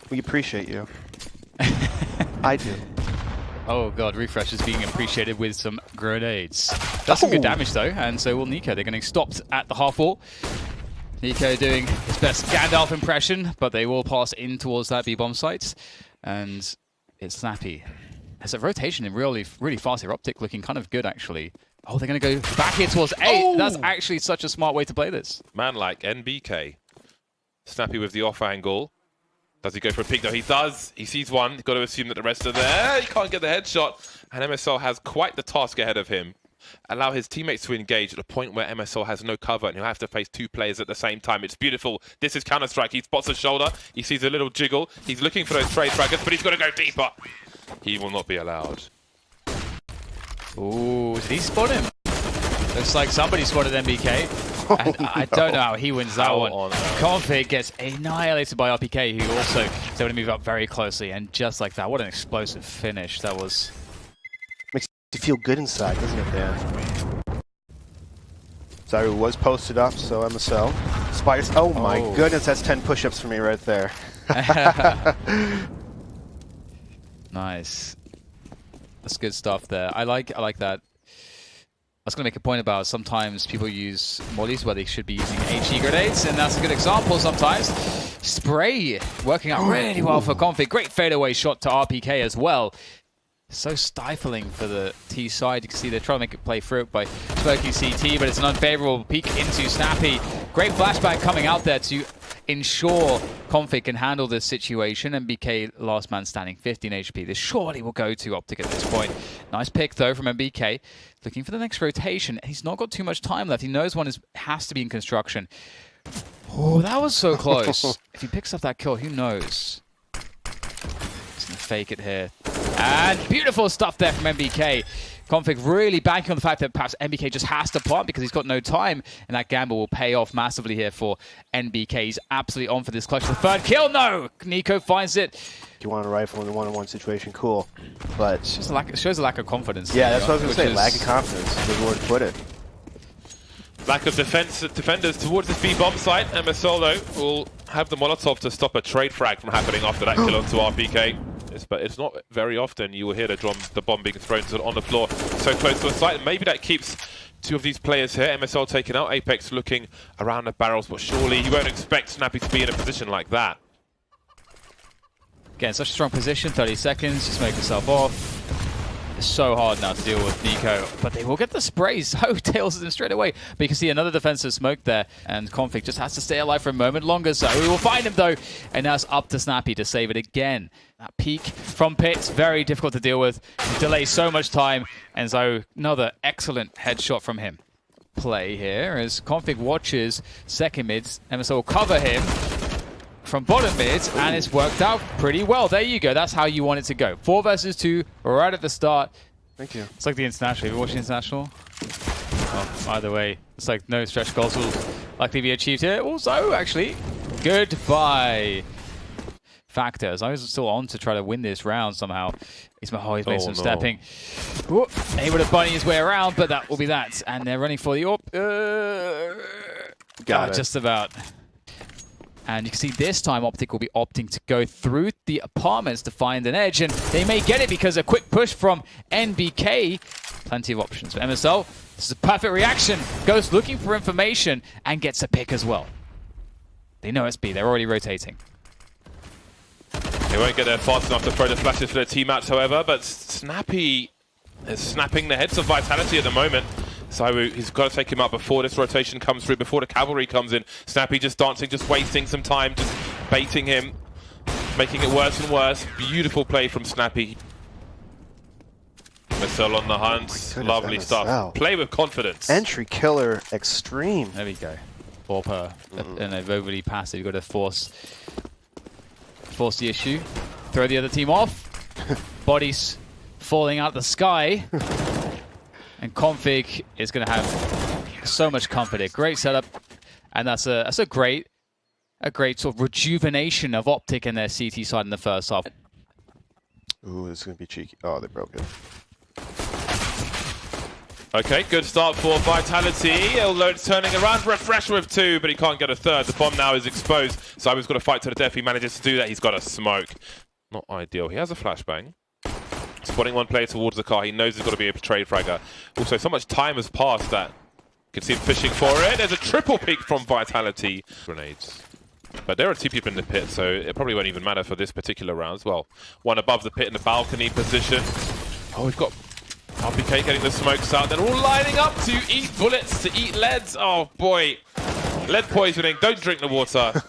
We appreciate you. I do. Oh god, Refresh is being appreciated with some grenades. That's some good damage though, and so will Nico. They're getting stopped at the half wall. Nico doing his best Gandalf impression, but they will pass in towards that B-bomb site. And it's Snappy. There's a rotation in really fast here. OpTic looking kind of good actually. Oh, they're going to go back here towards 8. Oh! That's actually such a smart way to play this. Man like NBK. Snappy with the off angle. Does he go for a peek? No, he does. He sees one. He's got to assume that the rest are there. He can't get the headshot. And MSL has quite the task ahead of him. Allow his teammates to engage at a point where MSL has no cover and he'll have to face 2 players at the same time. It's beautiful. This is Counter-Strike. He spots a shoulder. He sees a little jiggle. He's looking for those trade fragments, but he's got to go deeper. He will not be allowed. Ooh, did he spot him? Looks like somebody spotted MBK. And I don't know how he wins that one. Config gets annihilated by RPK, who also is able to move up very closely. And just like that, what an explosive finish that was. Makes you feel good inside, doesn't it, Dan? Zaru was posted up, so MSL. Spiders. Oh my goodness, that's 10 push-ups for me right there. Nice. That's good stuff there. I like that. I was going to make a point about sometimes people use mollies where they should be using HE grenades, and that's a good example sometimes. Spray working out really well for Config. Great fadeaway shot to RPK as well. So stifling for the T side. You can see they're trying to make it play through it by smoking CT, but it's an unfavorable peek into Snappy. Great flashback coming out there to ensure Config can handle this situation. MBK last man standing, 15 HP. This surely will go to OpTic at this point. Nice pick though from MBK. Looking for the next rotation. He's not got too much time left. He knows one has to be in construction. Oh, that was so close. If he picks up that kill, who knows? He's going to fake it here. And beautiful stuff there from MBK. Config really banking on the fact that perhaps MBK just has to plant because he's got no time, and that gamble will pay off massively here for NBK. He's absolutely on for this clutch. The third kill, no! Nico finds it. If you want a rifle in a one-on-one situation, cool. But it shows a lack of confidence. Yeah, that's what I was going to say. Lack of confidence. Good word to put it. Lack of defenders towards the B-bomb site. MSL, though, will have the Molotov to stop a trade frag from happening after that kill onto RPK. But it's not very often you will hear the bomb being thrown on the floor so close to a site. And maybe that keeps 2 of these players here. MSL taken out. Apex looking around the barrels, but surely you won't expect Snappy to be in a position like that. Again, such a strong position. 30 seconds. Just make yourself off. It's so hard now to deal with Nico, but they will get the sprays. So tails them straight away. But you can see another defensive smoke there, and Config just has to stay alive for a moment longer. So we will find him though, and now it's up to Snappy to save it again. That peak from Pits, very difficult to deal with. He delays so much time, and so another excellent headshot from him. Play here as Config watches second mids. MSL will cover him from bottom mid, and it's worked out pretty well. There you go. That's how you want it to go. 4 versus 2, right at the start. Thank you. It's like the International. Have you watched the International? Oh, either way, it's like no stretch goals will likely be achieved here. Also, actually, goodbye. Factors. I was still on to try to win this round somehow. He's made some stepping. Ooh, able to bunny his way around, but that will be that. And they're running for the Got it. Just about. And you can see this time OpTic will be opting to go through the apartments to find an edge, and they may get it because a quick push from NBK. Plenty of options. But MSL, this is a perfect reaction. Goes looking for information and gets a pick as well. They know it's B. They're already rotating. They won't get there fast enough to throw the flashes for their teammates, however, but Snappy is snapping the heads of Vitality at the moment. So he's got to take him out before this rotation comes through, before the cavalry comes in. Snappy just dancing, just wasting some time, just baiting him, making it worse and worse. Beautiful play from Snappy. MSL on the hunt. Oh lovely stuff. Play with confidence. Entry killer extreme. There we go. Orper, and they've overly passive. You've got to force the issue. Throw the other team off. Bodies falling out of the sky. And Config is going to have so much comfort here. Great setup, and that's a great sort of rejuvenation of OpTic and their CT side in the first half. Ooh, this is going to be cheeky. Oh, they broke it. Okay, good start for Vitality, although it's turning around. Refresh with 2, but he can't get a third. The bomb now is exposed. Zywo's got to fight to the death. He manages to do that. He's got a smoke. Not ideal. He has a flashbang. Spotting one player towards the car. He knows there's got to be a trade fragger. Also, so much time has passed that you can see him fishing for it. There's a triple peek from Vitality. Grenades. But there are 2 people in the pit, so it probably won't even matter for this particular round as well. One above the pit in the balcony position. Oh, we've got OpTic getting the smokes out. They're all lining up to eat bullets, to eat leads. Oh, boy. Lead poisoning. Don't drink the water.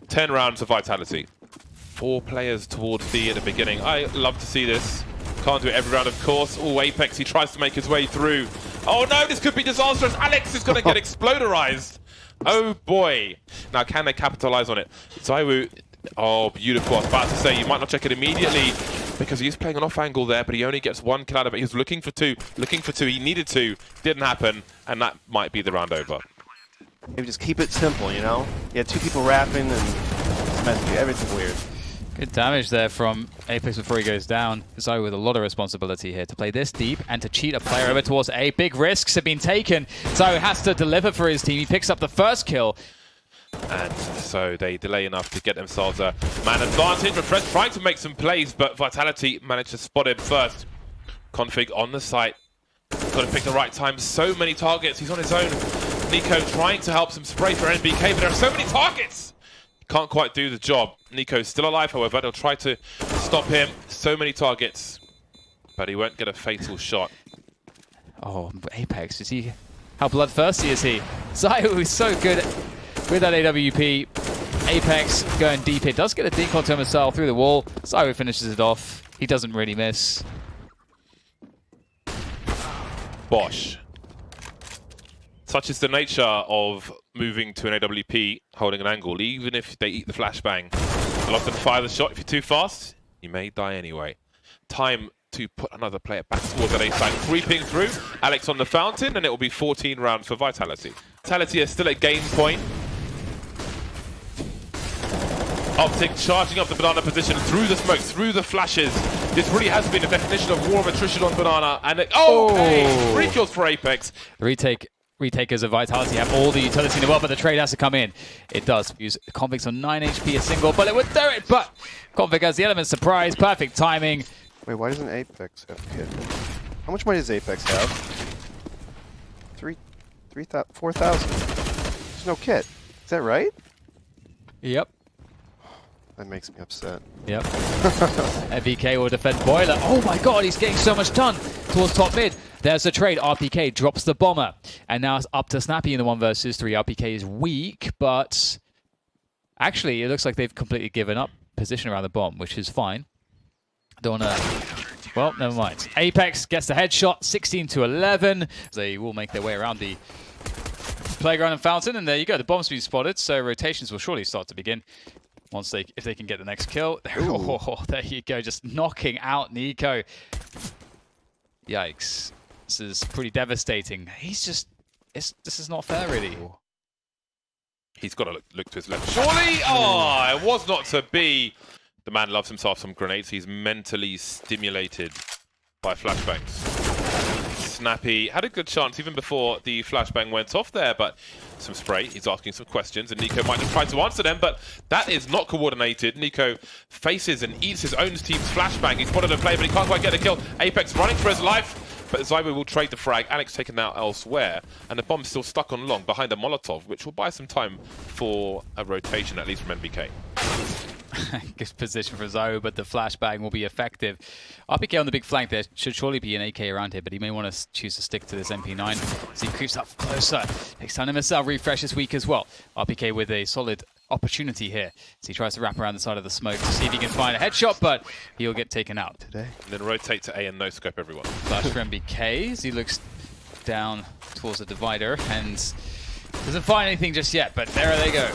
10 rounds of Vitality. 4 players towards B at the beginning. I love to see this. Can't do it every round, of course. Oh, Apex, he tries to make his way through. Oh, no, this could be disastrous. Alex is going to get exploderized. Oh, boy. Now, can they capitalize on it? Zywo, oh, beautiful. I was about to say, you might not check it immediately because he's playing an off angle there, but he only gets 1 kill out of it. He was looking for 2. He needed 2. Didn't happen, and that might be the round over. Maybe just keep it simple, you know? You had 2 people rapping and it's meant to be everything weird. Good damage there from Apex before he goes down. Zywo with a lot of responsibility here to play this deep and to cheat a player over towards A. Big risks have been taken. Zywo has to deliver for his team. He picks up the first kill. And so they delay enough to get themselves a man advantage. Refresh trying to make some plays, but Vitality managed to spot him first. Config on the site. Got to pick the right time. So many targets. He's on his own. Nico trying to help some spray for NBK, but there are so many targets. Can't quite do the job. Nico's still alive, however. They'll try to stop him. So many targets. But he won't get a fatal shot. Oh, Apex, is he... How bloodthirsty is he? Zywo is so good with that AWP. Apex going deep. It does get a decon to himself through the wall. Zywo finishes it off. He doesn't really miss. Bosh. Such is the nature of moving to an AWP, holding an angle. Even if they eat the flashbang, they'll often fire the shot. If you're too fast, you may die anyway. Time to put another player back towards that A side. Creeping through. Alex on the fountain, and it will be 14 rounds for Vitality. Vitality is still at game point. OpTic charging up the banana position through the smoke, through the flashes. This really has been a definition of war of attrition on banana. And hey, 3 kills for Apex. Retakers of Vitality have all the utility in the world, but the trade has to come in. It does. Use Convicts on 9 HP a single, but it would do it. But Convict has the element surprise, perfect timing. Wait, why doesn't Apex have kit? How much money does Apex have? 4,000. There's no kit. Is that right? Yep. That makes me upset. Yep. MVK will defend Boiler. Oh my god, he's getting so much done towards top mid. There's the trade. RPK drops the bomber. And now it's up to Snappy in the 1 versus 3. RPK is weak, but actually it looks like they've completely given up position around the bomb, which is fine. Don't want to... Well, never mind. Apex gets the headshot, 16-11. They will make their way around the playground and fountain, and there you go. The bomb's been spotted, so rotations will surely start to begin. Once if they can get the next kill. Oh, there you go, just knocking out Nico. Yikes. This is pretty devastating. He's just... this is not fair, really. He's got to look to his left. Surely! Oh, it was not to be. The man loves himself some grenades. He's mentally stimulated by flashbangs. Snappy had a good chance even before the flashbang went off there, but some spray. He's asking some questions, and Nico might just try to answer them, but that is not coordinated. Nico faces and eats his own team's flashbang. He's spotted a play, but he can't quite get the kill. Apex running for his life, but Zywo will trade the frag. Alex taken out elsewhere, and the bomb's still stuck on long behind the Molotov, which will buy some time for a rotation, at least from NBK. Good position for Zywo, but the flashbang will be effective. RPK on the big flank. There should surely be an AK around here, but he may want to choose to stick to this MP9 as he creeps up closer. Takes time to missile refresh this week as well. RPK with a solid opportunity here as he tries to wrap around the side of the smoke to see if he can find a headshot, but he'll get taken out today. And then rotate to A and no scope everyone. Flash for MBK as he looks down towards the divider and doesn't find anything just yet, but there they go.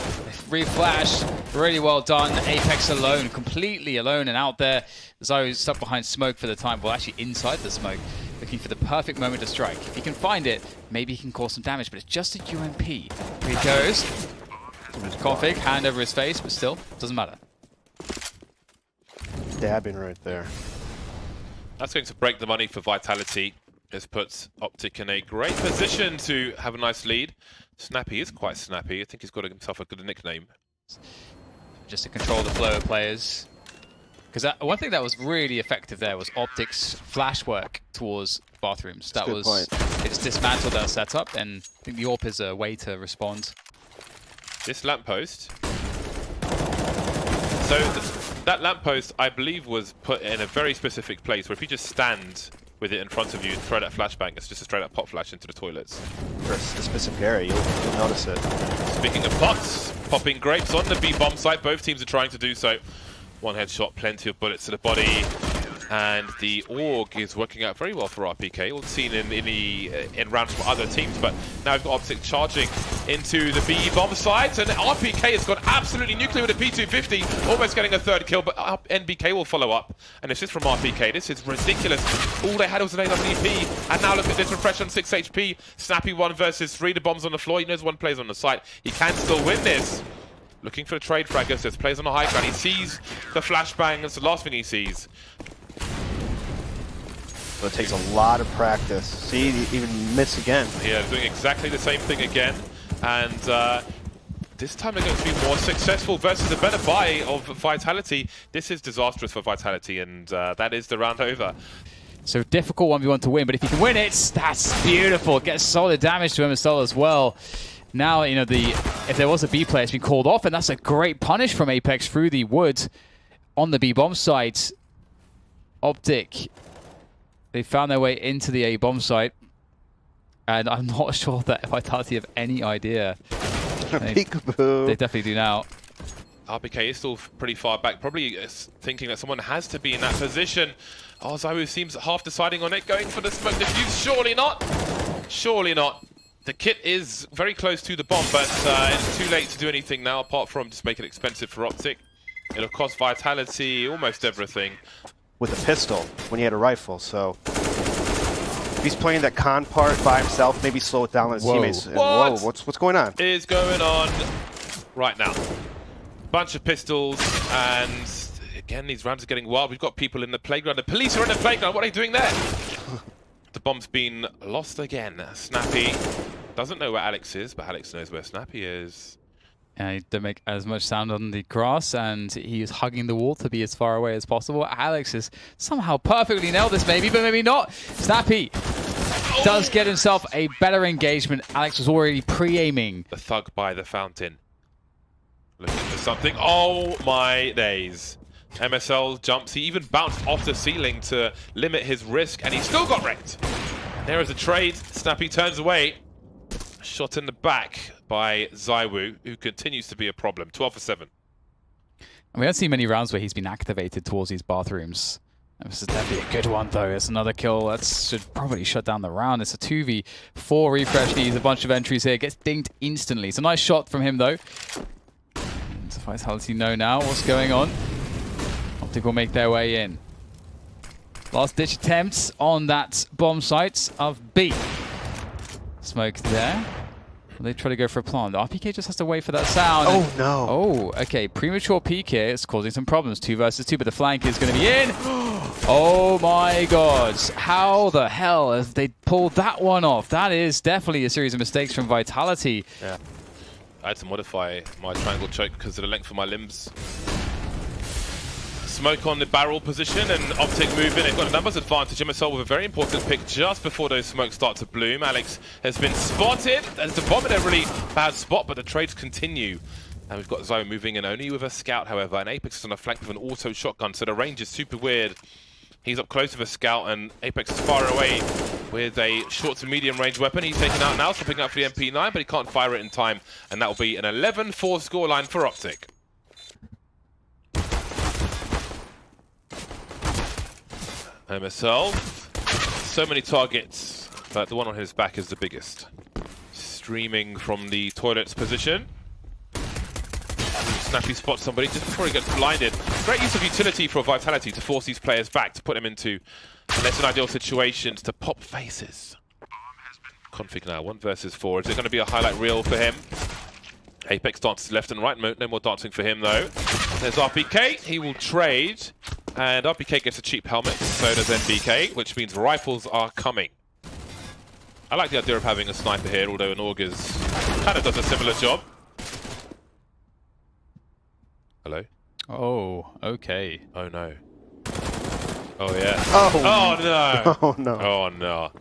Reflash, really well done. Apex alone, completely alone and out there. Zywo's stuck behind smoke for the time, well actually inside the smoke, looking for the perfect moment to strike. If he can find it, maybe he can cause some damage, but it's just a UMP. Here he goes. Config, hand over his face, but still, doesn't matter. Dabbing right there. That's going to break the money for Vitality. This puts OpTic in a great position to have a nice lead. Snappy is quite snappy. I think he's got himself a good nickname. Just to control the flow of players. Because one thing that was really effective there was OpTic's flash work towards bathrooms. That was point. It just dismantled their setup, and I think the AWP is a way to respond. This lamppost. So that lamppost, I believe, was put in a very specific place where if you just stand with it in front of you and throw that flashbang, it's just a straight up pop flash into the toilets. For a specific area, you'll notice it. Speaking of pots, popping grapes on the B bomb site. Both teams are trying to do so. One headshot, plenty of bullets to the body. And the AUG is working out very well for RPK. All seen in rounds from other teams, but now we've got OpTic charging into the B bomb site, and RPK has gone absolutely nuclear with a P250, almost getting a third kill, but NBK will follow up. And it's just from RPK. This is ridiculous. All they had was an AWP, and now look at this refresh on 6 HP. Snappy 1 versus 3. The bomb's on the floor. He knows one player's on the site. He can still win this. Looking for a trade fragger. There's players on the high ground. He sees the flashbang. That's the last thing he sees. So it takes a lot of practice. See, he even miss again. Yeah, doing exactly the same thing again. And this time they're going to be more successful versus a better buy of Vitality. This is disastrous for Vitality, and that is the round over. So difficult 1v1 to win, but if you can win it, that's beautiful. Gets solid damage to MSL as well. Now, you know, if there was a B player, it's been called off, and that's a great punish from Apex through the wood on the B bomb site. OpTic, they found their way into the A bomb site, and I'm not sure that Vitality have any idea. Peekaboo. They definitely do now. RPK is still pretty far back, probably thinking that someone has to be in that position. Oh, Zaiwu seems half deciding on it, going for the smoke defuse. Surely not. Surely not. The kit is very close to the bomb, but it's too late to do anything now, apart from just make it expensive for OpTic. It'll cost Vitality almost everything. With a pistol when he had a rifle, so if he's playing that con part by himself, maybe slow it down on his teammates. And whoa, what's going on? Is going on right now? Bunch of pistols, and again, these rounds are getting wild. We've got people in the playground. The police are in the playground. What are they doing there? The bomb's been lost again. Snappy doesn't know where Alex is, but Alex knows where Snappy is. He didn't make as much sound on the grass, and he is hugging the wall to be as far away as possible. Alex has somehow perfectly nailed this, maybe, but maybe not. Snappy does get himself a better engagement. Alex was already pre-aiming. The thug by the fountain. Looking for something. Oh my days. MSL jumps. He even bounced off the ceiling to limit his risk, and he still got wrecked. There is a trade. Snappy turns away. Shot in the back by Zaiwu, who continues to be a problem. 12 for 7. And we don't see many rounds where he's been activated towards these bathrooms. This is definitely a good one, though. It's another kill. That should probably shut down the round. It's a 2v4 refresh. Needs a bunch of entries here. Gets dinged instantly. It's a nice shot from him, though. And Vitality know now what's going on. OpTic will make their way in. Last-ditch attempts on that bomb site of B. Smoke there. They try to go for a plant. The RPK just has to wait for that sound. Oh, no. Oh, okay. Premature peek here. It's causing some problems. 2 versus 2, but the flank is going to be in. Oh, my God. How the hell have they pulled that one off? That is definitely a series of mistakes from Vitality. Yeah. I had to modify my triangle choke because of the length of my limbs. Smoke on the barrel position, and OpTic move in. They've got a numbers advantage. MSL with a very important pick just before those smokes start to bloom. Alex has been spotted. There's the bomb in a really bad spot, but the trades continue. And we've got Zoe moving in only with a scout, however. And Apex is on the flank with an auto shotgun, so the range is super weird. He's up close with a scout, and Apex is far away with a short to medium range weapon. He's taken out now, swapping out for the MP9, but he can't fire it in time. And that will be an 11-4 scoreline for OpTic. MSL, so many targets, but the one on his back is the biggest. Streaming from the toilet's position. Snappy spots somebody just before he gets blinded. Great use of utility for Vitality to force these players back, to put them into less than ideal situations, to pop faces. Config now, 1 versus 4. Is it going to be a highlight reel for him? Apex dances left and right. No more dancing for him, though. There's RPK. He will trade. And RPK gets a cheap helmet. So does NBK, which means rifles are coming. I like the idea of having a sniper here, although an Augur's kind of does a similar job. Hello? Oh, okay. Oh no. Oh yeah. Oh, no. Oh no. Oh no.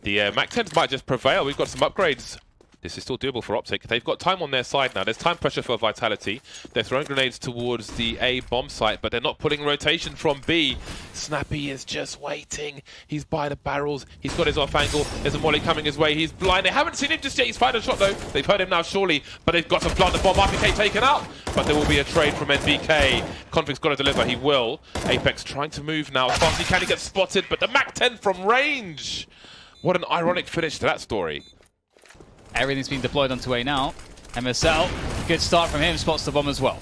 The Mac 10s might just prevail. We've got some upgrades. This is still doable for OpTic. They've got time on their side now. There's time pressure for Vitality. They're throwing grenades towards the A bomb site, but they're not pulling rotation from B. Snappy is just waiting. He's by the barrels. He's got his off angle. There's a molly coming his way. He's blind. They haven't seen him just yet. He's fired a shot though. They've heard him now surely, but they've got to plant the bomb. RPK taken out, but there will be a trade from NBK. Config's got to deliver. He will. Apex trying to move now. As fast as he can, he gets spotted, but the Mac 10 from range. What an ironic finish to that story. Everything's been deployed onto A now. MSL, good start from him, spots the bomb as well.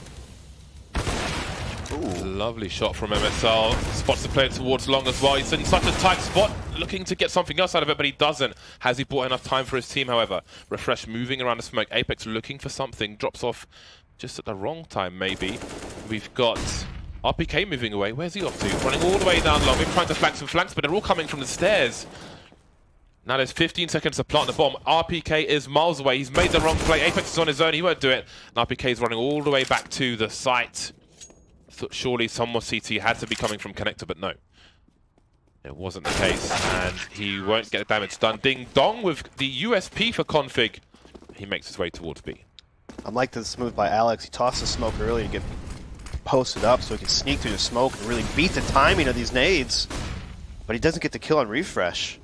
Ooh. Lovely shot from MSL. Spots the player towards long as well. He's in such a tight spot, looking to get something else out of it, but he doesn't. Has he bought enough time for his team, however? Refresh moving around the smoke. Apex looking for something. Drops off just at the wrong time, maybe. We've got RPK moving away. Where's he off to? Running all the way down long. We're trying to flank some flanks, but they're all coming from the stairs. Now there's 15 seconds to plant the bomb. RPK is miles away. He's made the wrong play. Apex is on his own. He won't do it. And RPK is running all the way back to the site. Thought surely some more CT had to be coming from connector, but no. It wasn't the case. And he won't get the damage done. Ding dong with the USP for Config. He makes his way towards B. I like this move by Alex. He tossed the smoke early to get posted up so he can sneak through the smoke and really beat the timing of these nades. But he doesn't get the kill on refresh.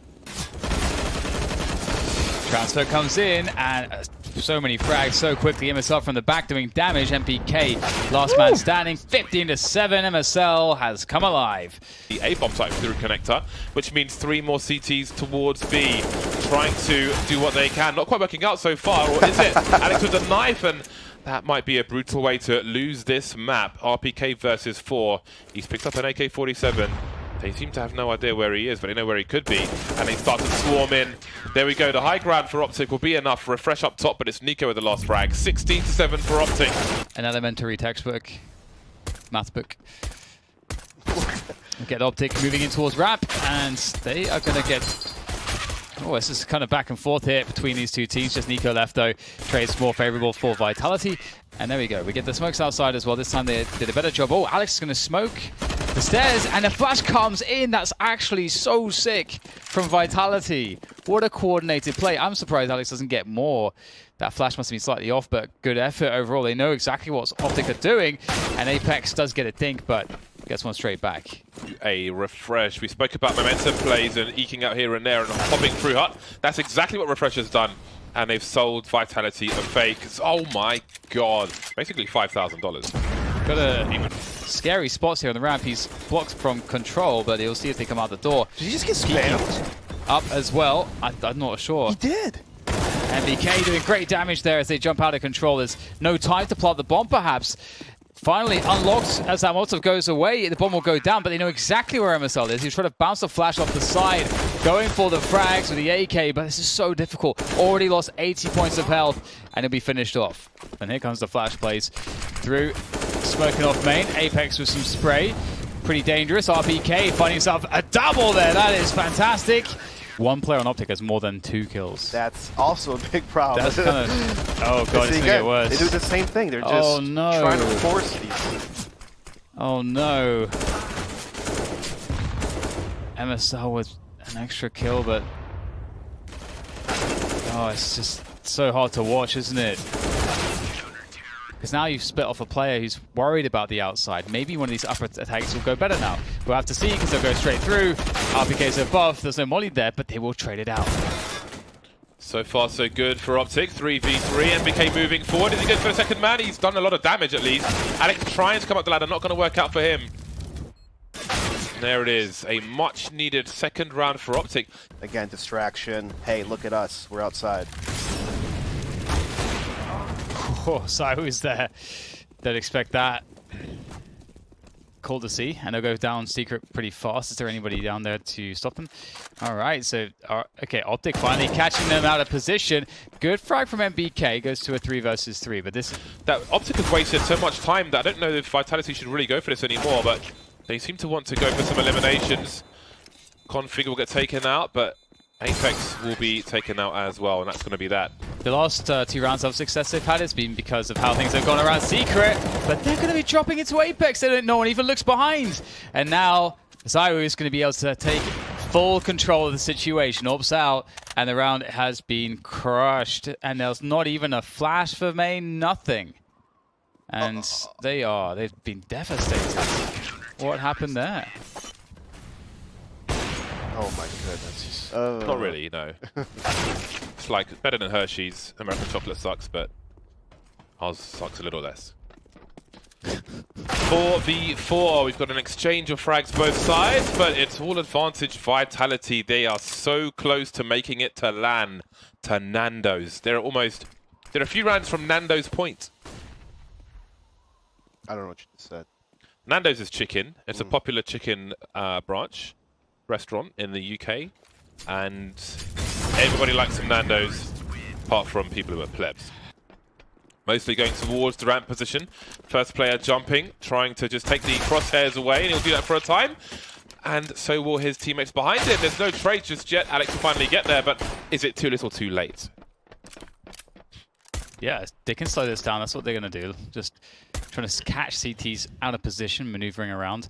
Transfer comes in, and so many frags so quickly. MSL from the back doing damage. MPK, last man standing, 15-7. MSL has come alive. The A bomb site through connector, which means 3 more CTs towards B, trying to do what they can. Not quite working out so far, or is it? Alex with the knife, and that might be a brutal way to lose this map. RPK versus 4. He's picked up an AK-47. They seem to have no idea where he is, but they know where he could be. And they start to swarm in. There we go. The high ground for OpTic will be enough. Refresh up top, but it's Nico with the last frag. 16-7 for OpTic. An elementary textbook. Math book. Get OpTic moving in towards Rap, and they are going to get... Oh, this is kind of back and forth here between these two teams. Just Nico left, though. Trade's more favorable for Vitality. And there we go. We get the smokes outside as well. This time they did a better job. Oh, Alex is going to smoke the stairs, and the flash comes in. That's actually so sick from Vitality. What a coordinated play. I'm surprised Alex doesn't get more. That flash must have been slightly off, but good effort overall. They know exactly what OpTic are doing, and Apex does get a dink, but gets one straight back. A refresh. We spoke about momentum plays and eking out here and there and popping through hut. That's exactly what Refresh has done. And they've sold Vitality a fake. Oh my god. Basically $5,000. Got a scary spots here on the ramp. He's blocked from control, but he'll see if they come out the door. Did he just get spammed? Up as well. I'm not sure. He did. MBK doing great damage there as they jump out of control. There's no time to plant the bomb, perhaps. Finally unlocked as that Molotov goes away. The bomb will go down, but they know exactly where MSL is. He's trying to bounce the flash off the side, going for the frags with the AK, but this is so difficult. Already lost 80 points of health, and he'll be finished off. And here comes the flash plays through, smoking off main. Apex with some spray. Pretty dangerous. RPK finding himself a double there. That is fantastic. One player on OpTic has more than 2 kills. That's also a big problem. That's kind of... Oh god, it's going to get worse. They do the same thing. They're just trying to force these. Oh no. MSL with an extra kill, but... Oh, it's just so hard to watch, isn't it? Because now you've split off a player who's worried about the outside. Maybe one of these upper attacks will go better now. We'll have to see, because they'll go straight through. RPK's above. There's no molly there, but they will trade it out. So far, so good for OpTic. 3v3. MBK moving forward. Is he good for the second man? He's done a lot of damage, at least. Alex trying to come up the ladder. Not going to work out for him. There it is. A much-needed second round for OpTic. Again, distraction. Hey, look at us. We're outside. Oh, Sayu is there. Don't expect that. Cool to see. And they'll go down secret pretty fast. Is there anybody down there to stop them? All right, so, okay, OpTic finally catching them out of position. Good frag from MBK. Goes to a 3 versus 3, but this... That OpTic has wasted so much time that I don't know if Vitality should really go for this anymore, but they seem to want to go for some eliminations. Config will get taken out, but Apex will be taken out as well, and that's going to be that. The last 2 rounds of success they've had has been because of how things have gone around Secret, but they're going to be dropping into Apex. No one even looks behind. And now Zywu is going to be able to take full control of the situation. Ops out, and the round has been crushed. And there's not even a flash for main, nothing. And they've been devastated. What happened there? Oh my goodness. Not really, no. It's like better than Hershey's. American chocolate sucks, but ours sucks a little less. 4v4, we've got an exchange of frags both sides, but it's all advantage Vitality. They are so close to making it to LAN, to Nando's. They're a few rounds from Nando's point. I don't know what you just said. Nando's is chicken. It's a popular chicken branch restaurant in the UK, and everybody likes some Nando's, apart from people who are plebs. Mostly going towards the ramp position. First player jumping, trying to just take the crosshairs away, and he'll do that for a time. And so will his teammates behind him. There's no trade just yet. Alex will finally get there, but is it too little too late? Yeah, they can slow this down. That's what they're going to do. Just trying to catch CTs out of position, maneuvering around.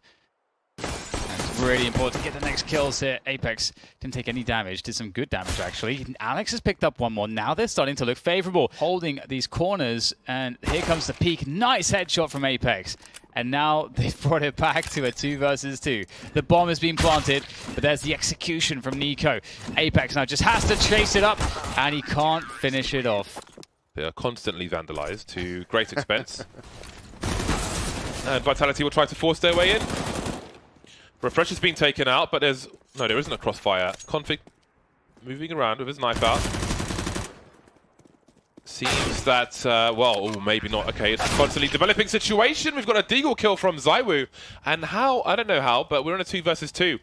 It's really important to get the next kills here. Apex didn't take any damage, did some good damage actually. Alex has picked up one more. Now they're starting to look favorable, holding these corners, and here comes the peak. Nice headshot from Apex. And now they've brought it back to a 2 versus 2. The bomb has been planted, but there's the execution from Nico. Apex now just has to chase it up, and he can't finish it off. They are constantly vandalized to great expense. And Vitality will try to force their way in. Refresh has been taken out, but there isn't a crossfire. Config moving around with his knife out. Seems that, maybe not. Okay, it's a constantly developing situation. We've got a deagle kill from Zywu. And how? I don't know how, but we're on a 2 versus 2.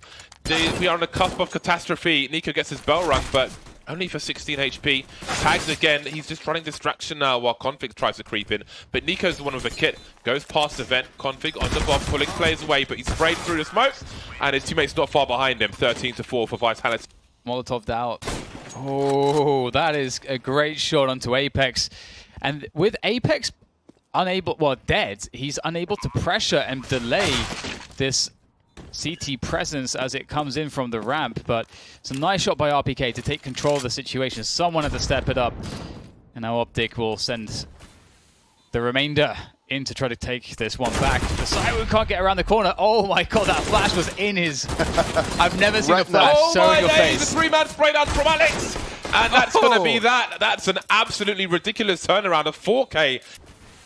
We are on the cusp of catastrophe. Nico gets his bell rung, but only for 16 HP. Tags again. He's just running distraction now while Config tries to creep in. But Nico's the one with the kit. Goes past the vent. Config on the bomb, pulling players away, but he's sprayed through the smoke. And his teammate's not far behind him. 13-4 for Vitality. Molotov'd out. Oh, that is a great shot onto Apex. And with Apex dead, he's unable to pressure and delay this CT presence as it comes in from the ramp, but it's a nice shot by RPK to take control of the situation. Someone had to step it up, and now OpTic will send the remainder in to try to take this one back. The Zywu can't get around the corner. Oh my god, that flash was in his... I've never seen a flash so in your face. The 3-man spray down from Alex, and that's going to be that. That's an absolutely ridiculous turnaround of 4K.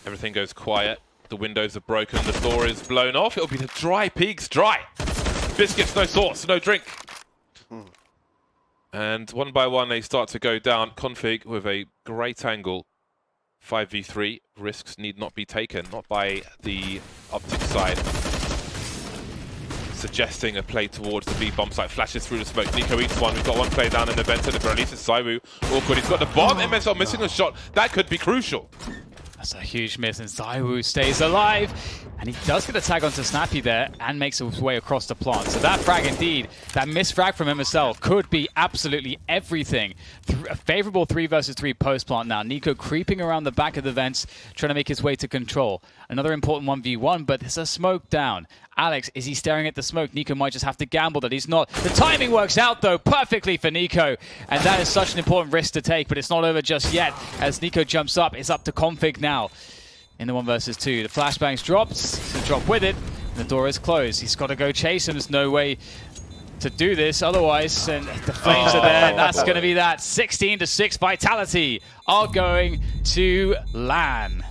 Everything goes quiet. The windows are broken, the door is blown off. It'll be the dry pigs, dry. Biscuits, no sauce, no drink. And one by one, they start to go down. Config with a great angle. 5v3, risks need not be taken, not by the OpTic side. Suggesting a play towards the B bomb site, flashes through the smoke. Nico eats one, we've got one play down in the vent, at the very least it's Zywu. Awkward, he's got the bomb, MSL missing a shot. That could be crucial. That's a huge miss, and Zywu stays alive. And he does get a tag onto Snappy there and makes his way across the plant. So that frag indeed, that missed frag from MSL could be absolutely everything. A favorable 3 versus 3 post plant now. Nico creeping around the back of the vents, trying to make his way to control. Another important 1v1, but there's a smoke down. Alex, is he staring at the smoke? Nico might just have to gamble that he's not. The timing works out, though, perfectly for Nico. And that is such an important risk to take, but it's not over just yet. As Nico jumps up, it's up to Config now. In the 1 versus 2, the flashbang's dropped, he'll drop with it, and the door is closed. He's got to go chase him, there's no way to do this otherwise, and the flames are there. That's going to be that. 16-6 Vitality are going to LAN.